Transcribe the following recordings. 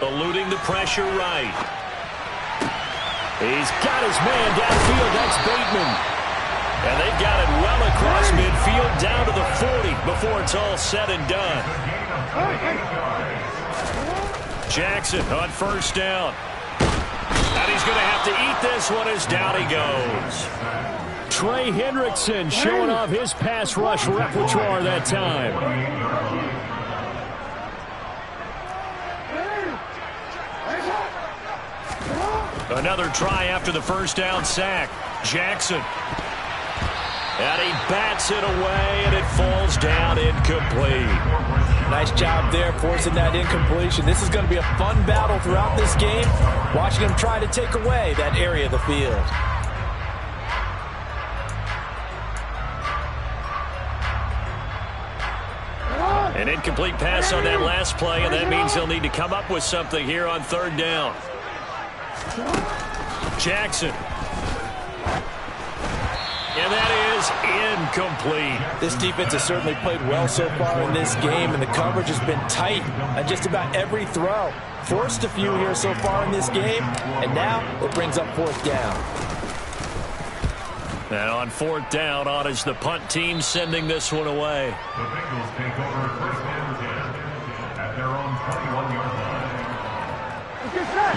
eluding the pressure right. He's got his man downfield. That's Bateman. And they've got it well across midfield down to the 40 before it's all said and done. Jackson on first down. And he's going to have to eat this one as down he goes. Trey Hendrickson showing off his pass rush repertoire that time. Another try after the first down sack. Jackson. And he bats it away, and it falls down incomplete. Nice job there forcing that incompletion. This is going to be a fun battle throughout this game, watching him try to take away that area of the field. An incomplete pass on that last play, and that means they'll need to come up with something here on third down. Jackson. And that is incomplete. This defense has certainly played well so far in this game, and the coverage has been tight on just about every throw. Forced a few here so far in this game, and now it brings up fourth down. And on fourth down, on is the punt team sending this one away. The Bengals take over first and 10 at their own 21-yard line.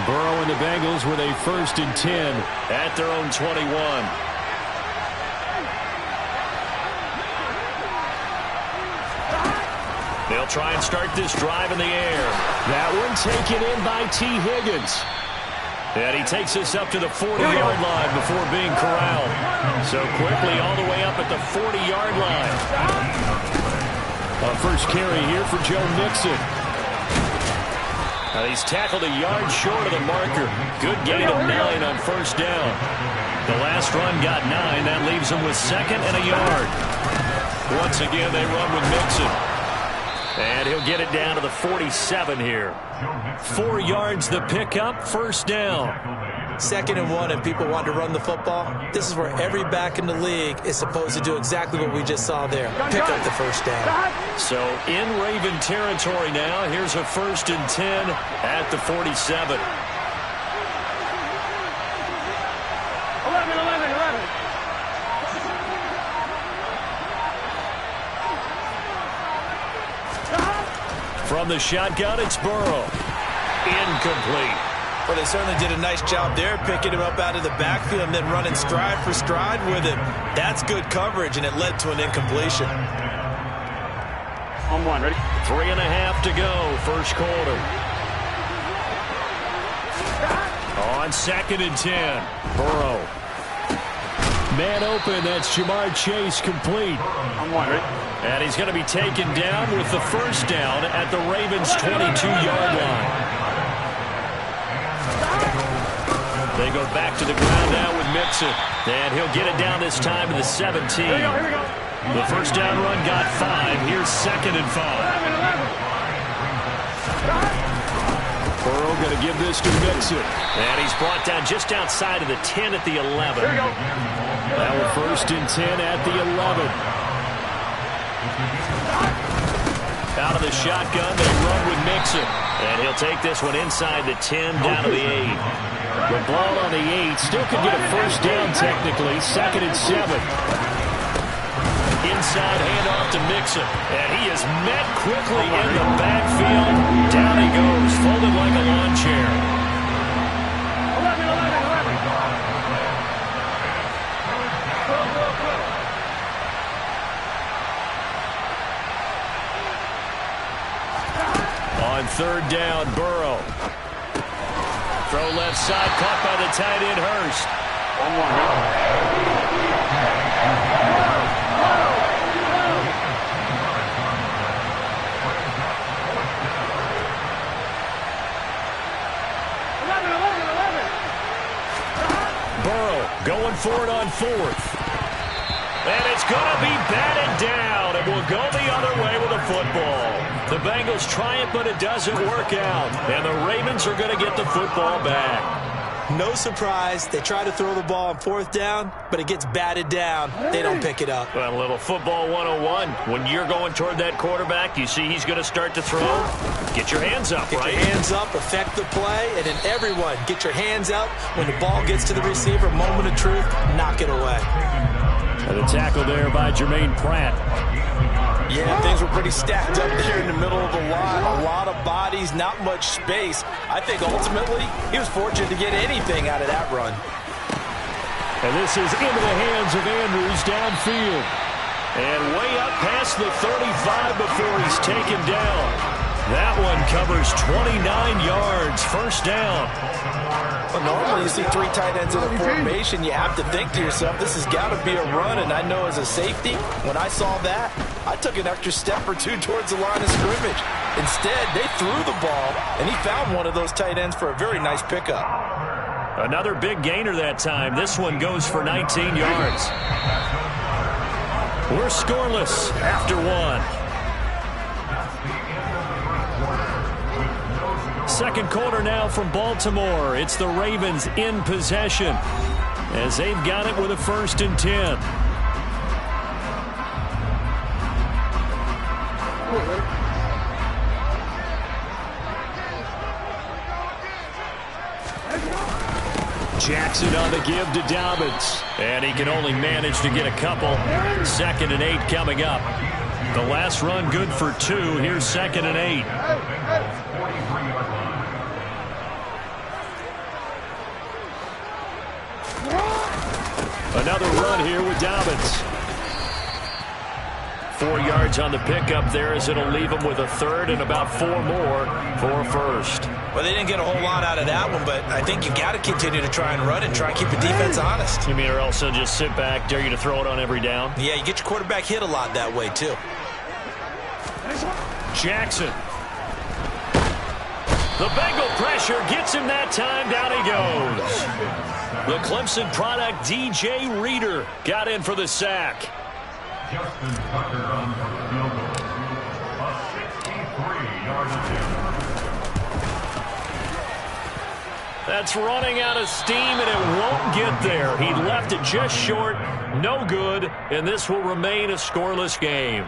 Burrow and the Bengals with a first and 10 at their own 21. They'll try and start this drive in the air. That one taken in by T. Higgins. And he takes this up to the 40-yard line before being corralled. So quickly all the way up at the 40-yard line. A first carry here for Joe Mixon. He's tackled a yard short of the marker. Good gain of 9 on first down. The last run got 9. That leaves him with second and a yard. Once again, they run with Mixon. And he'll get it down to the 47 here. 4 yards the pickup, first down. 2nd and 1, and people want to run the football. This is where every back in the league is supposed to do exactly what we just saw there. Pick up the first down. So in Raven territory now. Here's a first and 10 at the 47. 11. From the shotgun, it's Burrow. Incomplete. Well, they certainly did a nice job there, picking him up out of the backfield and then running stride for stride with him. That's good coverage, and it led to an incompletion. On one, ready? 3.5 to go, first quarter. On 2nd and 10, Burrow. Man open, that's Jamar Chase complete. On one, ready? And he's going to be taken down with the first down at the Ravens' 22-yard line. They go back to the ground now with Mixon. And he'll get it down this time to the 17. Here we go. The first down run got 5. Here's 2nd and 5. 11. Burrow going to give this to Mixon. And he's brought down just outside of the 10 at the 11. Here we go. Now a first and 10 at the 11. Out of the shotgun, they run with Mixon. And he'll take this one inside the 10 down to the 8. The ball on the 8 still could get a first down technically. 2nd and 7. Inside handoff to Mixon. And he is met quickly in the backfield. Down he goes, folded like a lawn chair. 11. On third down, Burrow. Throw left side, caught by the tight end, Hurst. On one, Burrow going for it on 4th. And it's going to be batted down, and will go the other way with the football. The Bengals try it, but it doesn't work out. And the Ravens are going to get the football back. No surprise. They try to throw the ball on 4th down, but it gets batted down. They don't pick it up. Well, a little football 101. When you're going toward that quarterback, you see he's going to start to throw. Get your hands up, Get right? your hands up, affect the play, and then everyone get your hands up. When the ball gets to the receiver, moment of truth, knock it away. And the tackle there by Jermaine Pratt. Yeah, things were pretty stacked up there in the middle of the line. A lot of bodies, not much space. I think ultimately he was fortunate to get anything out of that run. And this is into the hands of Andrews downfield. And way up past the 35 before he's taken down. That one covers 29 yards, first down. Well, normally you see 3 tight ends in a formation. You have to think to yourself, this has got to be a run. And I know as a safety, when I saw that, I took an extra step or 2 towards the line of scrimmage. Instead, they threw the ball, and he found one of those tight ends for a very nice pickup. Another big gainer that time. This one goes for 19 yards. We're scoreless after 1. Second quarter now from Baltimore. It's the Ravens in possession as they've got it with a 1st and 10. Jackson on the give to Dobbins. And he can only manage to get a couple. 2nd and 8 coming up. The last run good for 2. Here's 2nd and 8. Another run here with Dobbins. 4 yards on the pickup there as it'll leave him with a 3rd and about 4 more for a 1st. Well, they didn't get a whole lot out of that one, but I think you've got to continue to try and run and try and keep the defense honest. You mean or else they'll just sit back, dare you to throw it on every down? Yeah, you get your quarterback hit a lot that way, too. Jackson. The Bengal pressure gets him that time. Down he goes. The Clemson product, DJ Reader, got in for the sack. Justin Tucker on for the field goal. A 63-yard attempt. That's running out of steam, and it won't get there. He left it just short. No good, and this will remain a scoreless game.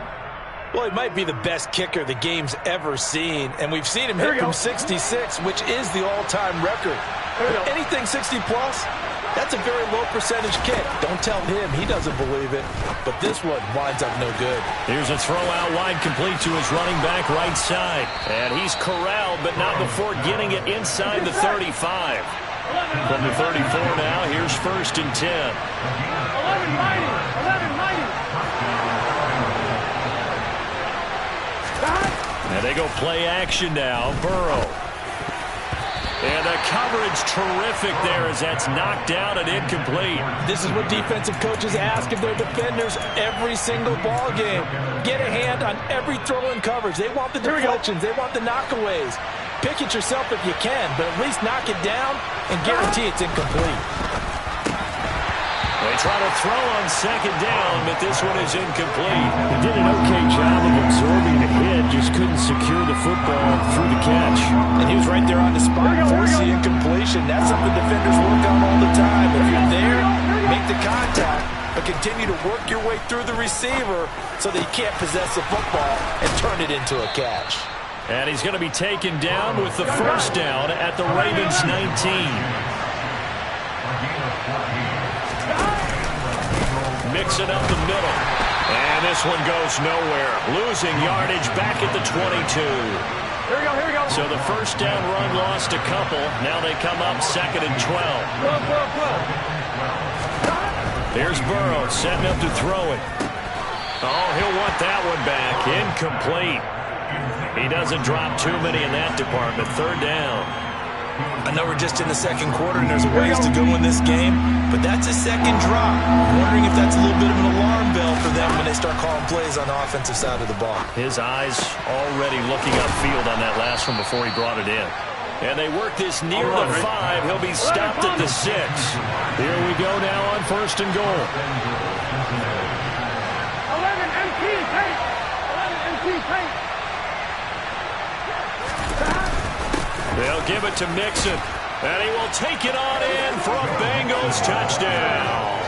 Well, he might be the best kicker the game's ever seen, and we've seen him hit from 66, which is the all-time record. Anything 60-plus, that's a very low percentage kick. Don't tell him he doesn't believe it, but this one winds up no good. Here's a throw out wide, complete to his running back right side. And he's corralled, but not before getting it inside the 35. From the 34 now, here's 1st and 10. 11 mighty. 11 mighty. And they go play action now. Burrow. And the coverage terrific there as that's knocked down and incomplete. This is what defensive coaches ask of their defenders every single ball game. Get a hand on every throw in coverage. They want the deflections. They want the knockaways. Pick it yourself if you can, but at least knock it down and guarantee it's incomplete. They try to throw on 2nd down, but this one is incomplete. He did an okay job of absorbing the hit, just couldn't secure the football through the catch. And he was right there on the spot, force the incompletion. That's something defenders work on all the time. If you're there, make the contact, but continue to work your way through the receiver so that you can't possess the football and turn it into a catch. And he's going to be taken down with the 1st down at the Ravens 19. Mixing up the middle. And this one goes nowhere. Losing yardage back at the 22. Here we go, here we go. So the 1st down run lost a couple. Now they come up 2nd and 12. Here's Burrow setting up to throw it. Oh, he'll want that one back. Incomplete. He doesn't drop too many in that department. 3rd down. I know we're just in the 2nd quarter and there's a ways to go in this game, but that's a 2nd drop. I'm wondering if that's a little bit of an alarm bell for them when they start calling plays on the offensive side of the ball. His eyes already looking upfield on that last one before he brought it in. And they work this near the 5. He'll be stopped at the 6. Here we go now on 1st and goal. 11 MP paint. 11 MP paint. They'll give it to Mixon. And he will take it on in for a Bengals touchdown.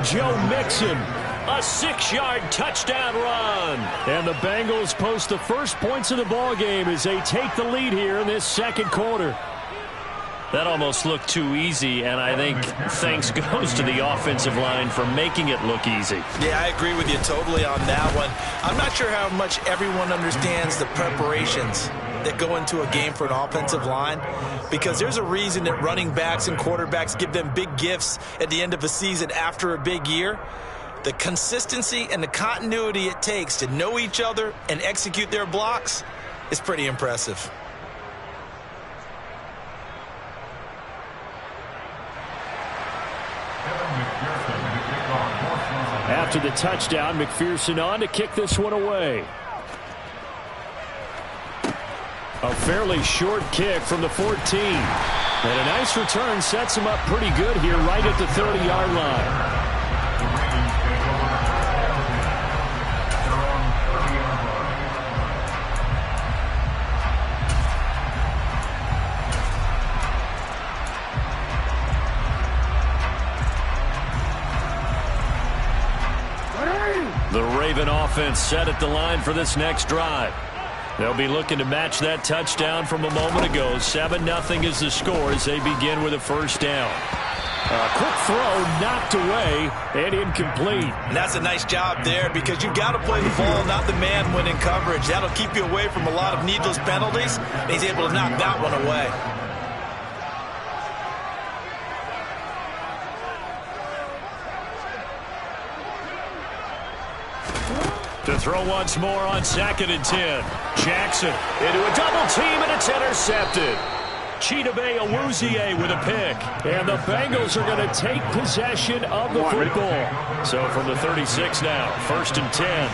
Joe Mixon, a 6-yard touchdown run. And the Bengals post the first points of the ball game as they take the lead here in this second quarter. That almost looked too easy, and I think thanks goes to the offensive line for making it look easy. Yeah, I agree with you totally on that one. I'm not sure how much everyone understands the preparations that go into a game for an offensive line, because there's a reason that running backs and quarterbacks give them big gifts at the end of a season after a big year. The consistency and the continuity it takes to know each other and execute their blocks is pretty impressive. After the touchdown, McPherson on to kick this one away. A fairly short kick from the 14. And a nice return sets him up pretty good here right at the 30-yard line. The Raven offense set at the line for this next drive. They'll be looking to match that touchdown from a moment ago. 7-0 is the score as they begin with a first down. A quick throw knocked away and incomplete. And that's a nice job there, because you've got to play the ball, not the man when in coverage. That'll keep you away from a lot of needless penalties. And he's able to knock that one away. To throw once more on 2nd and 10. Jackson into a double team, and it's intercepted. Chidobe Awuzie with a pick. And the Bengals are going to take possession of the football. So from the 36 now, 1st and 10.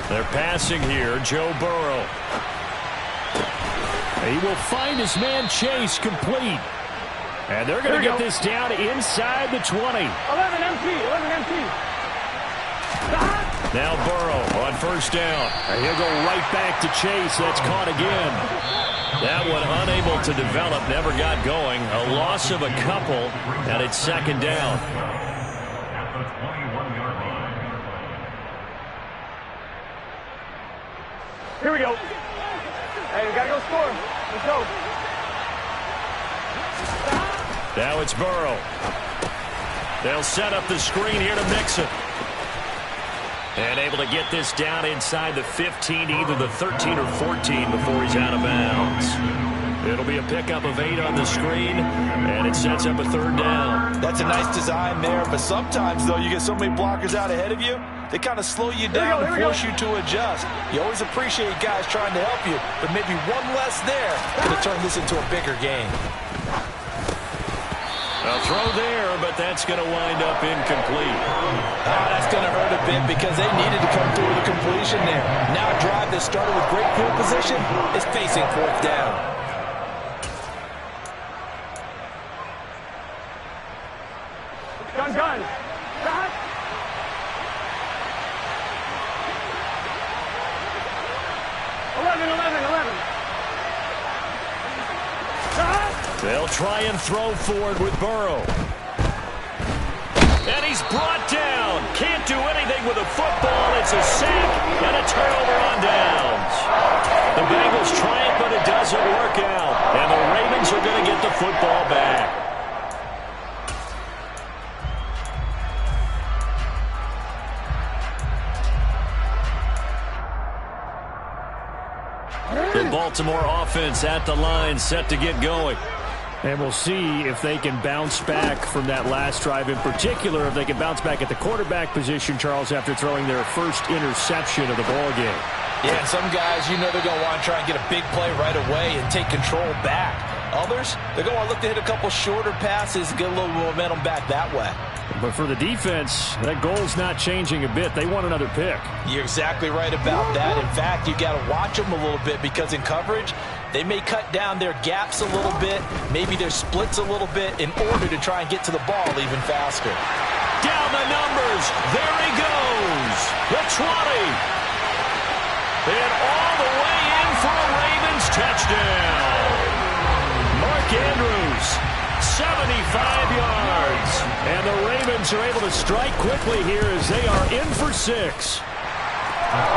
They're passing here, Joe Burrow. He will find his man Chase complete. And they're going to get this down inside the 20. 11 empty. Now Burrow on 1st down. And he'll go right back to Chase. That's caught again. That one unable to develop, never got going. A loss of a couple, and it's 2nd down. At the 21-yard line. Here we go. Hey, we got to go score. Let's go. Now it's Burrow. They'll set up the screen here to Mixon. And able to get this down inside the 15, either the 13 or 14 before he's out of bounds. It'll be a pickup of 8 on the screen, and it sets up a 3rd down. That's a nice design there, but sometimes, though, you get so many blockers out ahead of you, they kind of slow you down and force you to adjust. You always appreciate guys trying to help you, but maybe one less there could have turned this into a bigger game. A throw there, but that's going to wind up incomplete. That's going to hurt a bit because they needed to come through with a completion there. Now a drive that started with great field position is facing 4th down. Gun. 11. They'll try and throw forward with Burrow. And he's brought down. Can't do anything with a football. It's a sack and a turnover on downs. The Bengals try it, but it doesn't work out. And the Ravens are going to get the football back. The Baltimore offense at the line, set to get going. And we'll see if they can bounce back from that last drive. In particular, if they can bounce back at the quarterback position, Charles, after throwing their first interception of the ball game. Yeah, and some guys, you know they're going to want to try and get a big play right away and take control back. Others, they're going to want to look to hit a couple shorter passes and get a little momentum back that way. But for the defense, that goal's not changing a bit. They want another pick. You're exactly right about that. In fact, you've got to watch them a little bit, because in coverage, they may cut down their gaps a little bit, maybe their splits a little bit, in order to try and get to the ball even faster. Down the numbers. There he goes. The 20. And all the way in for a Ravens touchdown. yards. And the Ravens are able to strike quickly here as they are in for 6.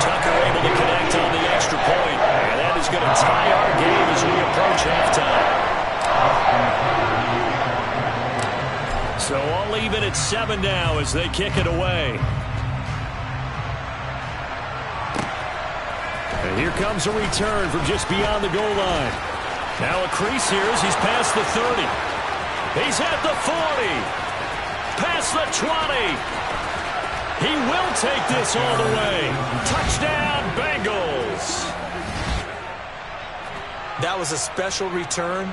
Tucker able to connect on the extra point. And that is going to tie our game as we approach halftime. So all even at 7 now as they kick it away. And here comes a return from just beyond the goal line. Now a crease here as he's past the 30. He's at the 40. Past the 20. He will take this all the way. Touchdown, Bengals. That was a special return,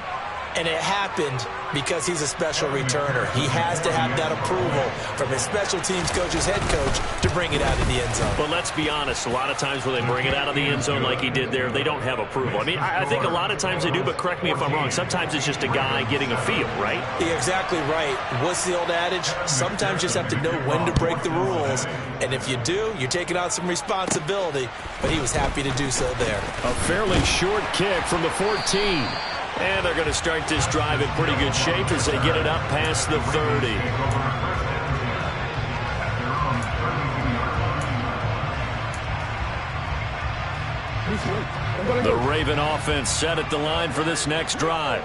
and it happened because he's a special returner. He has to have that approval from his special teams coach's head coach to bring it out of the end zone. But let's be honest, a lot of times when they bring it out of the end zone like he did there, they don't have approval. I mean, I think a lot of times they do, but correct me if I'm wrong. Sometimes it's just a guy getting a feel, right? You're exactly right. What's the old adage? Sometimes you just have to know when to break the rules, and if you do, you're taking on some responsibility, but he was happy to do so there. A fairly short kick from the 14. And they're going to start this drive in pretty good shape as they get it up past the 30. The Raven offense set at the line for this next drive.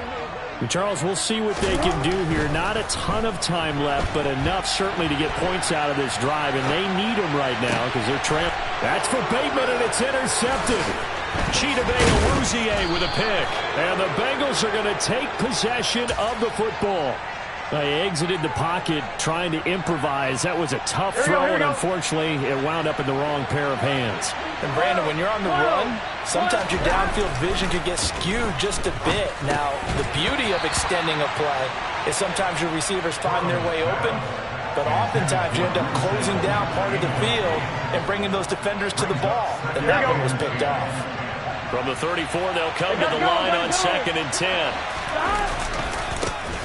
Charles, we'll see what they can do here. Not a ton of time left, but enough certainly to get points out of this drive, and they need them right now because they're trailing. That's for Bateman, and it's intercepted. Chidobe with a pick. And the Bengals are going to take possession of the football. They exited the pocket trying to improvise. That was a tough throw, and unfortunately, it wound up in the wrong pair of hands. And, Brandon, when you're on the run, sometimes your downfield vision could get skewed just a bit. Now, the beauty of extending a play is sometimes your receivers find their way open, but oftentimes you end up closing down part of the field and bringing those defenders to the ball. And that one was picked off. From the 34, they'll come to the line on 2nd and 10.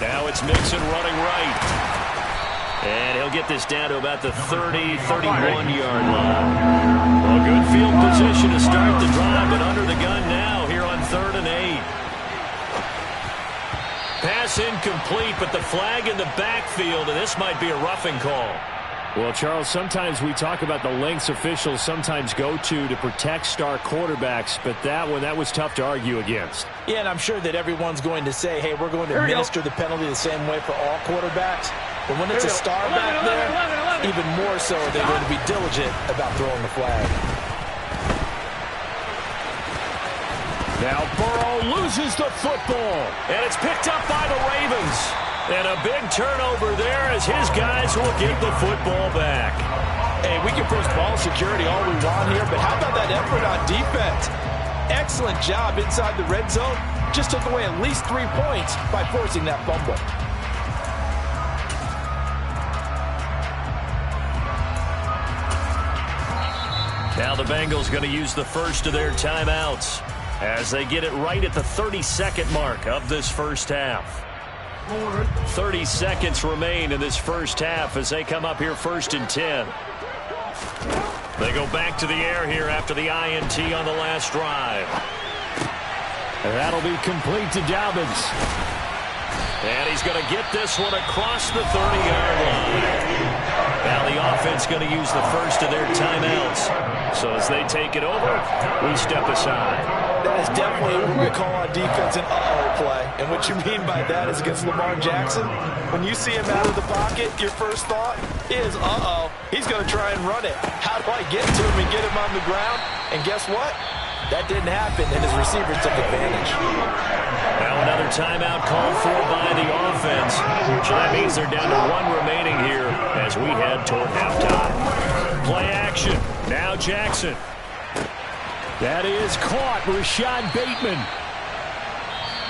Now it's Mixon running right. And he'll get this down to about the 30, 31-yard line. Well, good field position to start the drive, but under the gun now here on 3rd and 8. Pass incomplete, but the flag in the backfield, and this might be a roughing call. Well, Charles, sometimes we talk about the lengths officials sometimes go to protect star quarterbacks, but that was tough to argue against. Yeah, and I'm sure that everyone's going to say, hey, we're going to administer the penalty the same way for all quarterbacks. But when it's a star back there, even more so they're going to be diligent about throwing the flag. Now Burrow loses the football, and it's picked up by the Ravens. And a big turnover there as his guys will get the football back. Hey, we can post ball security all we want here, but how about that effort on defense? Excellent job inside the red zone. Just took away at least 3 points by forcing that fumble. Now the Bengals going to use the first of their timeouts as they get it right at the 30-second mark of this first half. 30 seconds remain in this first half as they come up here 1st and 10. They go back to the air here after the INT on the last drive. And that'll be complete to Dobbins. And he's going to get this one across the 30-yard line. Now the offense going to use the first of their timeouts. So as they take it over, we step aside. That is definitely what we call on defense an uh-oh play. And what you mean by that is against Lamar Jackson, when you see him out of the pocket, your first thought is, uh-oh, he's going to try and run it. How do I get to him and get him on the ground? And guess what? That didn't happen, and his receivers took advantage. Now another timeout called for by the offense. So that means they're down to 1 remaining here as we head toward halftime. Play action. Now Jackson. That is caught, Rashad Bateman.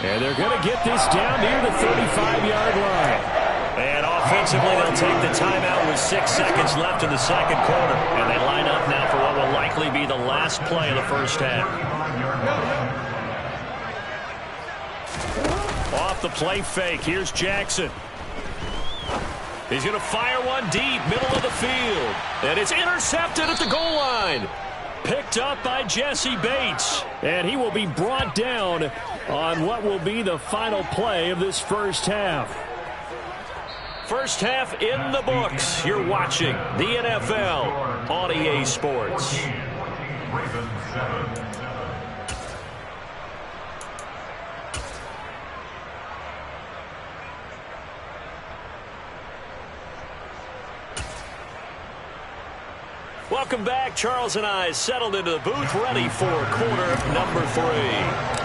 And they're going to get this down near the 35-yard line. And offensively, they'll take the timeout with 6 seconds left in the second quarter. And they line up now for what will likely be the last play of the first half. Off the play fake, here's Jackson. He's going to fire one deep, middle of the field. And it's intercepted at the goal line. Picked up by Jesse Bates. And he will be brought down on what will be the final play of this first half. First half in the books. You're watching the NFL on EA Sports. Ravens 7. Welcome back. Charles and I settled into the booth, ready for quarter number 3.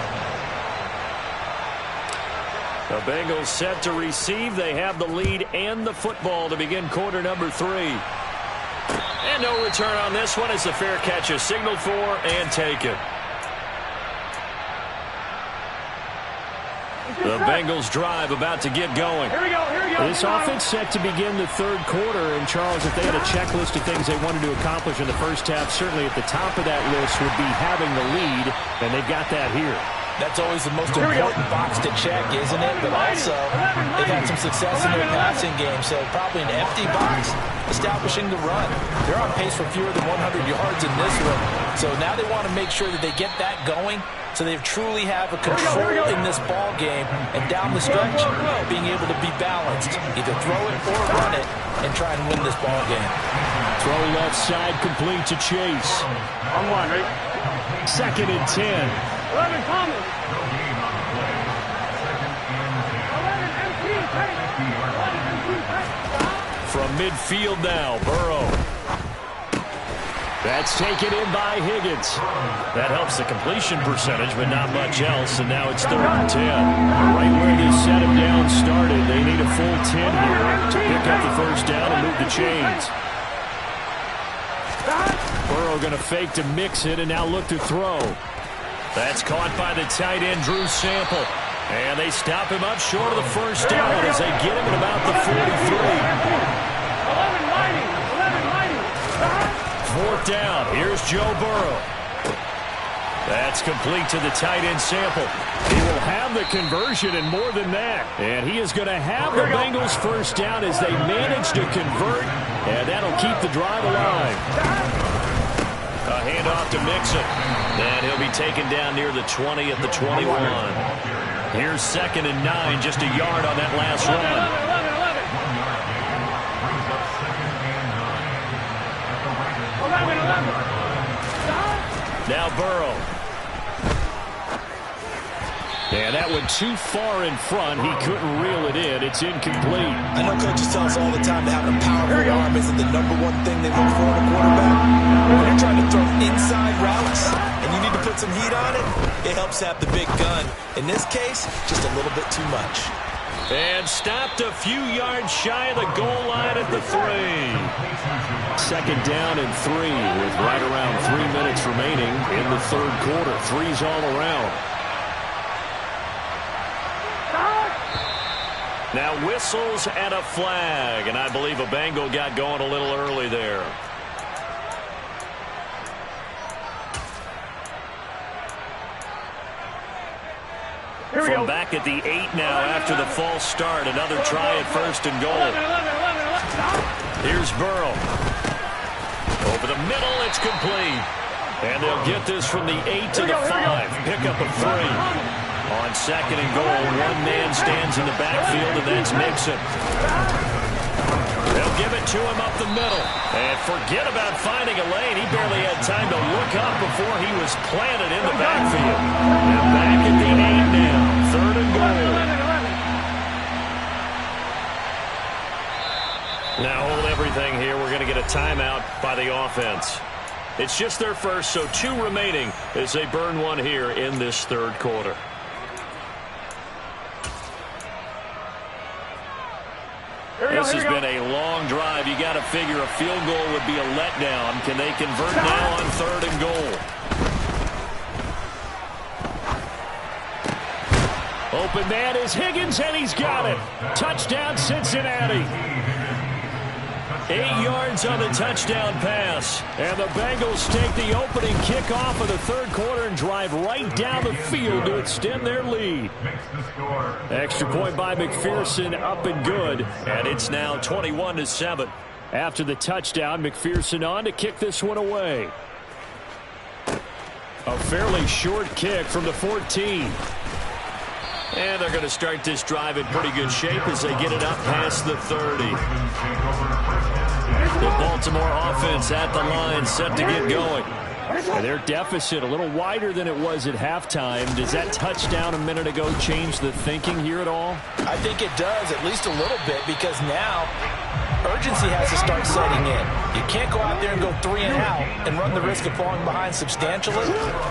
The Bengals set to receive. They have the lead and the football to begin quarter number 3. And no return on this one as the fair catch is signaled for and taken. The Bengals drive about to get going. Here we go. This offense set to begin the third quarter. And, Charles, if they had a checklist of things they wanted to accomplish in the first half, certainly at the top of that list would be having the lead, and they've got that here. That's always the most important box to check, isn't it? But also, they've had some success in their passing game, so probably an empty box establishing the run. They're on pace for fewer than 100 yards in this one. So now they want to make sure that they get that going so they truly have a control in this ball game, and down the stretch, being able to be balanced. Either throw it or run it and try and win this ball game. Throw left side complete to Chase. On one, right? 2nd and 10. 11, Thomas. 11, empty, From midfield now, Burrow. That's taken in by Higgins. That helps the completion percentage, but not much else, and now it's 3rd and 10. Right where this set him down started, they need a full 10 here to pick up the first down and move the chains. Burrow going to fake to mix it and now look to throw. That's caught by the tight end, Drew Sample. And they stop him up short of the first down as they get him at about the 43. 4th down. Here's Joe Burrow. That's complete to the tight end, Sample. He will have the conversion and more than that. And he is going to have the Bengals first down as they manage to convert. And that'll keep the drive alive. A handoff to Mixon. And he'll be taken down near the 20 at the 21. Here's 2nd and 9, just a yard on that last run. Now Burrow. And that went too far in front. He couldn't reel it in. It's incomplete. I know coaches tell us all the time that having a powerful arm isn't the #1 thing they look for in a quarterback. When you're trying to throw inside routes and you need to put some heat on it, it helps have the big gun. In this case, just a little bit too much. And stopped a few yards shy of the goal line at the 3. 2nd down and 3 with right around 3 minutes remaining in the third quarter. 3's all around. Now whistles and a flag, and I believe a Bengal got going a little early there. From back at the 8 now after the false start, another try at 1st and goal. Here's Burrow. Over the middle, it's complete. And they'll get this from the 8 to the 5. Pick up a 3. On 2nd and goal, one man stands in the backfield, and that's Mixon. They'll give it to him up the middle. And forget about finding a lane. He barely had time to look up before he was planted in the backfield. And back at the 8 now, 3rd and goal. Now hold everything here. We're going to get a timeout by the offense. It's just their first, so 2 remaining as they burn one here in this third quarter. This has been a long drive. You got to figure a field goal would be a letdown. Can they convert now on 3rd and goal? Open man is Higgins, and he's got it. Touchdown, Cincinnati. 8 yards on the touchdown pass. And the Bengals take the opening kickoff of the third quarter and drive right down the field to extend their lead. Extra point by McPherson, up and good. And it's now 21-7. After the touchdown, McPherson on to kick this one away. A fairly short kick from the 14. And they're going to start this drive in pretty good shape as they get it up past the 30. The Baltimore offense at the line, set to get going. And their deficit a little wider than it was at halftime. Does that touchdown a minute ago change the thinking here at all? I think it does, at least a little bit, because now urgency has to start setting in. You can't go out there and go 3 and out and run the risk of falling behind substantially,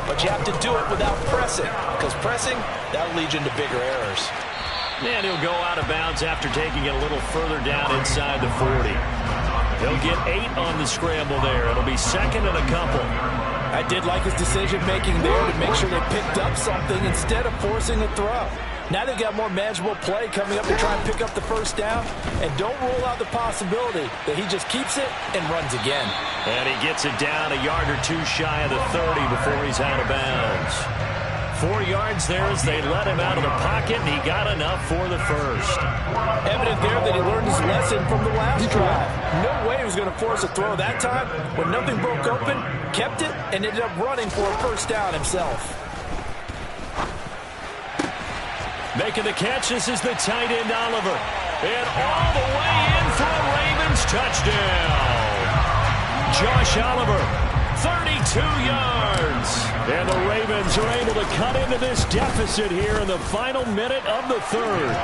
but you have to do it without pressing, because pressing, that'll lead you into bigger errors. And he'll go out of bounds after taking it a little further down inside the 40. He'll get 8 on the scramble there. It'll be second and a couple. I did like his decision-making there to make sure they picked up something instead of forcing a throw. Now they've got more manageable play coming up to try and pick up the first down. And don't rule out the possibility that he just keeps it and runs again. And he gets it down a yard or two shy of the 30 before he's out of bounds. 4 yards there as they let him out of the pocket, and he got enough for the first. Evident there that he learned his lesson from the last drive. No way he was going to force a throw that time. When nothing broke open, kept it, and ended up running for a first down himself. Making the catch, this is the tight end Oliver. And all the way in for a Ravens touchdown. Josh Oliver, 32 yards. And the Ravens are able to cut into this deficit here in the final minute of the third.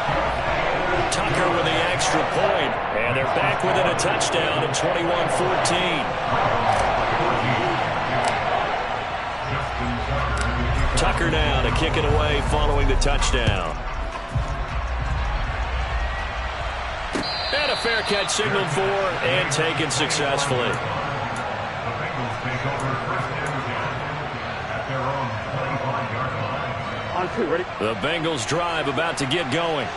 Tucker with the extra point. And they're back within a touchdown at 21-14. Tucker now to kick it away following the touchdown. And a fair catch signaled for and taken successfully. The Bengals drive about to get going.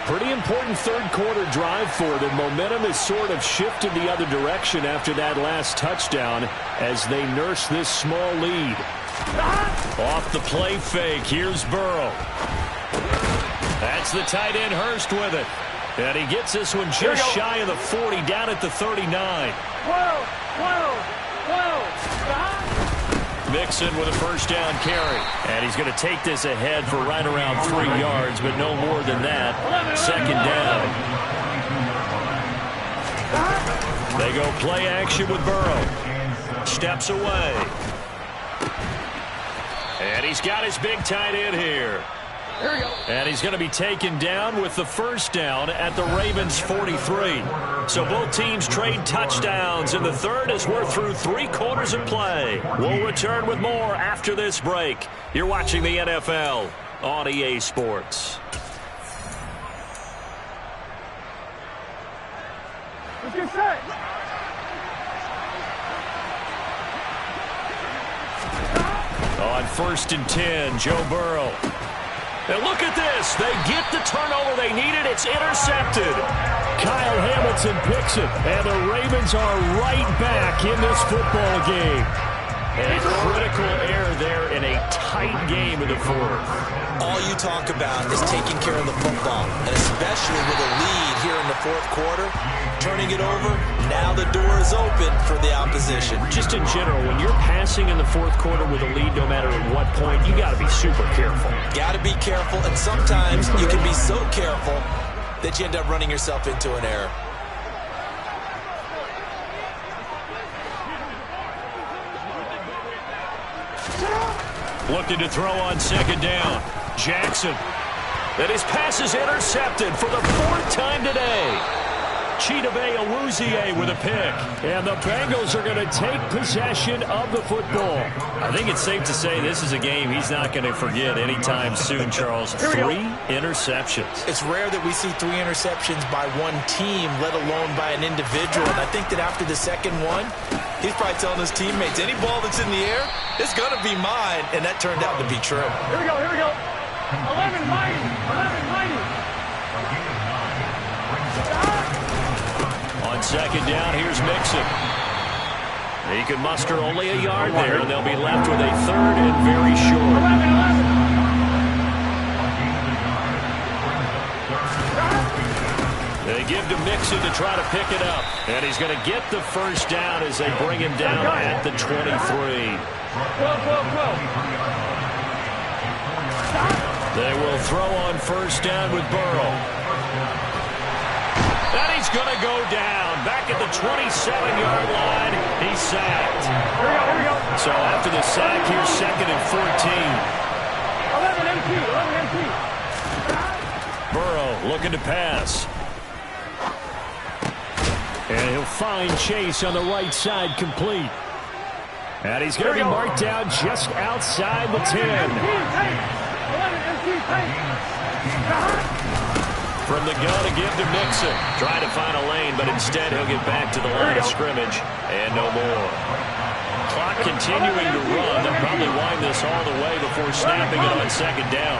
Pretty important third quarter drive for them. Momentum has sort of shifted the other direction after that last touchdown as they nurse this small lead. Off the play fake, here's Burrow. That's the tight end Hurst with it. And he gets this one just shy of the 40, down at the 39. Mixon with a first down carry. And he's going to take this ahead for right around 3 yards, but no more than that. Second down. They go play action with Burrow. Steps away. And he's got his big tight end here. And he's going to be taken down with the first down at the Ravens' 43. So both teams trade touchdowns in the third as we're through 3 quarters of play. We'll return with more after this break. You're watching the NFL on EA Sports. Let's get set. On 1st and 10, Joe Burrow. And look at this. They get the turnover they needed. It's intercepted. Kyle Hamilton picks it, and the Ravens are right back in this football game. And a critical error there in a tight game in the fourth. All you talk about is taking care of the football, and especially with a lead here in the fourth quarter, turning it over, now the door is open for the opposition. Just in general, when you're passing in the fourth quarter with a lead, no matter at what point, you got to be super careful. Got to be careful, and sometimes you can be so careful that you end up running yourself into an error. Looking to throw on second down. Jackson. And his pass is intercepted for the 4th time today. Chidobe Awuzie with a pick. And the Bengals are going to take possession of the football. I think it's safe to say this is a game he's not going to forget anytime soon, Charles. 3 interceptions. It's rare that we see 3 interceptions by one team, let alone by an individual. And I think that after the second one, he's probably telling his teammates, any ball that's in the air, it's going to be mine. And that turned out to be true. Here we go, here we go. 11 mighty, 11 mighty. On second down, here's Mixon. He can muster only a yard there, and they'll be left with a 3rd and very short. 11. They give to Mixon to try to pick it up. And he's going to get the first down as they bring him down at the 23. They will throw on first down with Burrow. And he's going to go down. Back at the 27-yard line, he's sacked. Here we go. So after the sack, here's 2nd and 14. 11 MT. Burrow looking to pass. And he'll find Chase on the right side, complete. And he's going to be marked down just outside the 10. From the gun to give to Mixon. Trying to find a lane, but instead he'll get back to the line of scrimmage. And no more. Clock continuing to run. They'll probably wind this all the way before snapping it on 2nd down.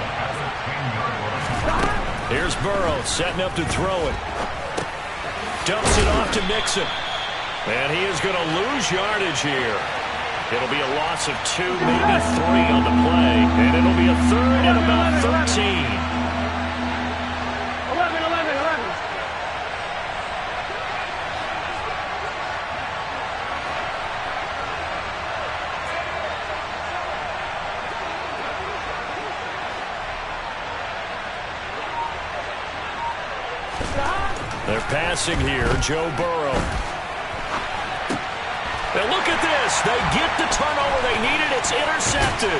Here's Burrow setting up to throw it. Dumps it off to Mixon. And he is going to lose yardage here. It'll be a loss of 2, maybe 3 on the play. And it'll be a 3rd and about 13. 11. They're passing here, Joe Burrow. And look at this. They get the turnover they needed. It's intercepted.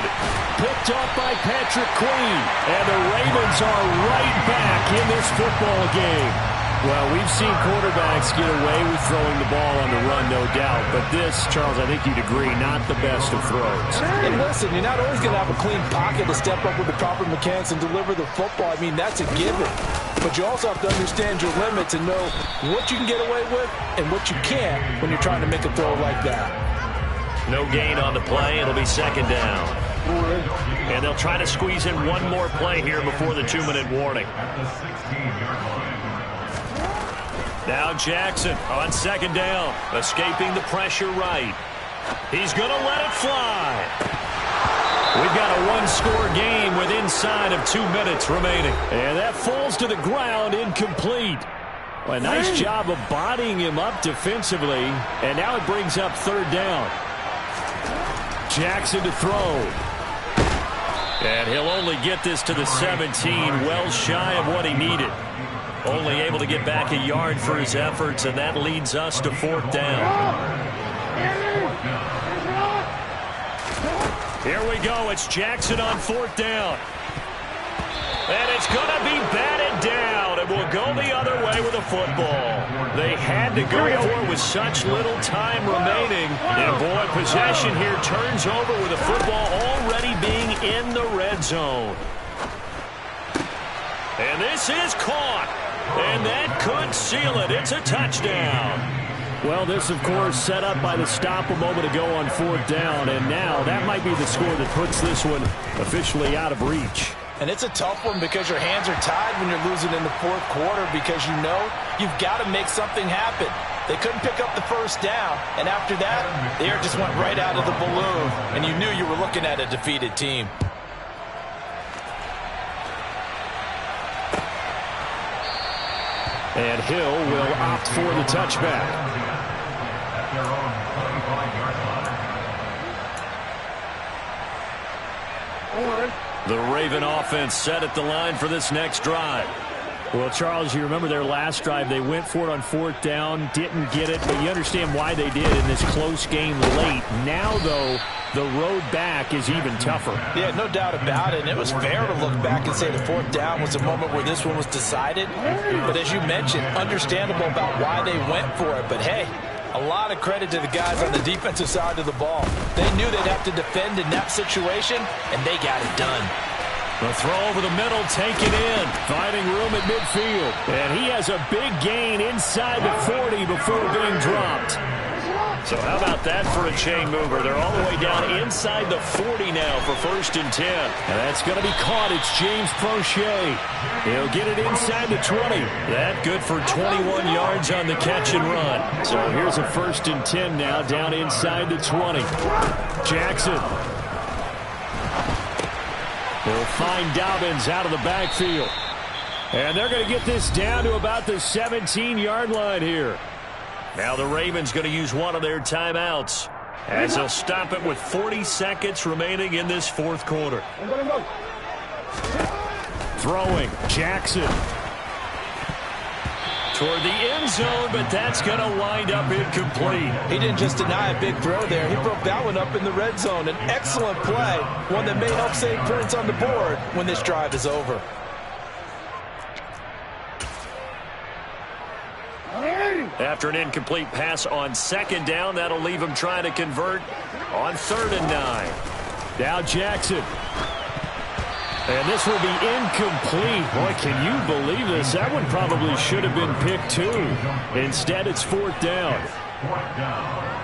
Picked up by Patrick Queen. And the Ravens are right back in this football game. Well, we've seen quarterbacks get away with throwing the ball on the run, no doubt. But this, Charles, I think you'd agree, not the best of throws. And listen, you're not always going to have a clean pocket to step up with the proper mechanics and deliver the football. I mean, that's a given. But you also have to understand your limits and know what you can get away with and what you can't when you're trying to make a throw like that. No gain on the play. It'll be 2nd down. And they'll try to squeeze in one more play here before the 2-minute warning. Now Jackson on 2nd down, escaping the pressure right. He's going to let it fly. We've got a one-score game with inside of 2 minutes remaining. And that falls to the ground, incomplete. A nice job of bodying him up defensively. And now it brings up 3rd down. Jackson to throw. And he'll only get this to the 17, well shy of what he needed. Only able to get back a yard for his efforts, and that leads us to 4th down. Here we go. It's Jackson on 4th down. And it's going to be batted down, and we'll go the other way with the football. They had to go for it with such little time remaining. And boy, possession here turns over with the football already being in the red zone. And this is caught. And that could seal it. It's a touchdown. Well, this, of course, set up by the stop a moment ago on 4th down. And now that might be the score that puts this one officially out of reach. And it's a tough one because your hands are tied when you're losing in the 4th quarter because you know you've got to make something happen. They couldn't pick up the 1st down. And after that, the air just went right out of the balloon. And you knew you were looking at a defeated team. And Hill will opt for the touchback. The Raven offense set at the line for this next drive. Well, Charles, you remember their last drive. They went for it on 4th down, didn't get it, but you understand why they did in this close game late. Now, though, the road back is even tougher. Yeah, no doubt about it. And it was fair to look back and say the 4th down was a moment where this one was decided. But as you mentioned, understandable about why they went for it. But, hey, a lot of credit to the guys on the defensive side of the ball. They knew they'd have to defend in that situation, and they got it done. The throw over the middle, taken in, finding room at midfield. And he has a big gain inside the 40 before being dropped. So how about that for a chain mover? They're all the way down inside the 40 now for 1st and 10. And that's going to be caught. It's James Prochet. He'll get it inside the 20. That good for 21 yards on the catch and run. So here's a 1st and 10 now down inside the 20. Jackson will find Dobbins out of the backfield. And they're going to get this down to about the 17-yard line here. Now the Ravens going to use one of their timeouts as they'll stop it with 40 seconds remaining in this 4th quarter. Throwing, Jackson. Toward the end zone, but that's going to wind up incomplete. He didn't just deny a big throw there. He broke that one up in the red zone. An excellent play, one that may help save points on the board when this drive is over. After an incomplete pass on second down, that'll leave him trying to convert on 3rd and 9. Now Jackson. And this will be incomplete. Boy, can you believe this? That one probably should have been picked too. Instead, it's 4th down.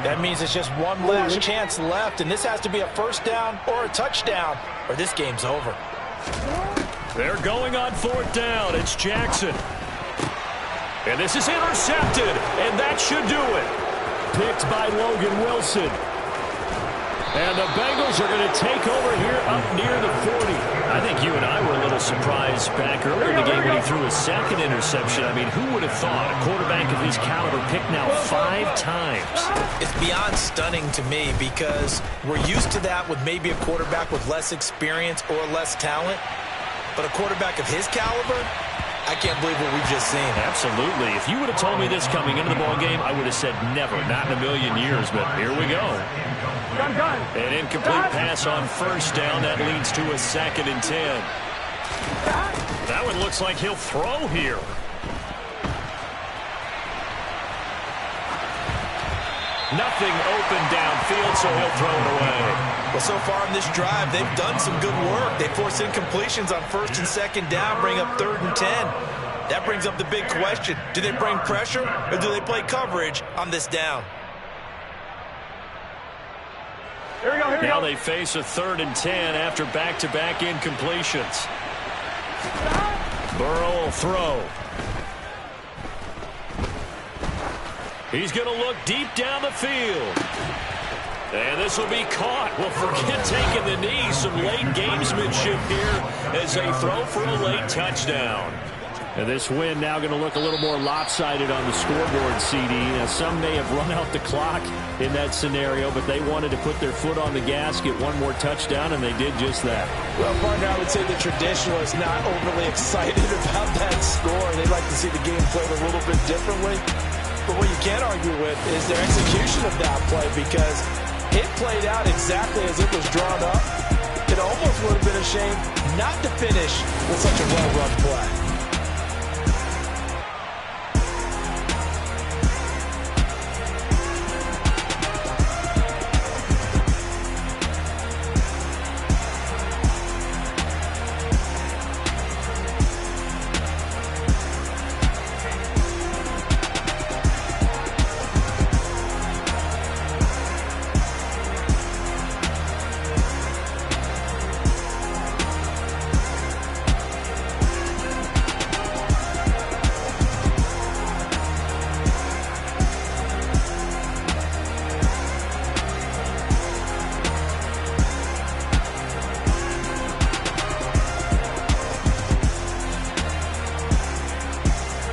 That means it's just one last chance left, and this has to be a first down or a touchdown, or this game's over. They're going on 4th down. It's Jackson. And this is intercepted, and that should do it. Picked by Logan Wilson. And the Bengals are going to take over here up near the 40. I think you and I were a little surprised back earlier in the game when he threw a second interception. I mean, who would have thought a quarterback of his caliber picked now 5 times? It's beyond stunning to me because we're used to that with maybe a quarterback with less experience or less talent. But a quarterback of his caliber, I can't believe what we've just seen. Absolutely. If you would have told me this coming into the ball game, I would have said never, not in a million years. But here we go. An incomplete pass on 1st down. That leads to a 2nd and 10. That one looks like he'll throw here. Nothing open downfield, so he'll throw it away. Well, so far in this drive, they've done some good work. They force incompletions on 1st and 2nd down, bring up 3rd and 10. That brings up the big question. Do they bring pressure or do they play coverage on this down? Now they face a 3rd and 10 after back-to-back incompletions. Burrow will throw. He's going to look deep down the field. And this will be caught. Well, forget taking the knee. Some late gamesmanship here as they throw for a late touchdown. And this win now going to look a little more lopsided on the scoreboard, CD. Now, some may have run out the clock in that scenario, but they wanted to put their foot on the gas, get one more touchdown, and they did just that. Well, partner, I would say the traditionalists not overly excited about that score. They'd like to see the game played a little bit differently. But what you can't argue with is their execution of that play, because it played out exactly as it was drawn up. It almost would have been a shame not to finish with such a well-run play.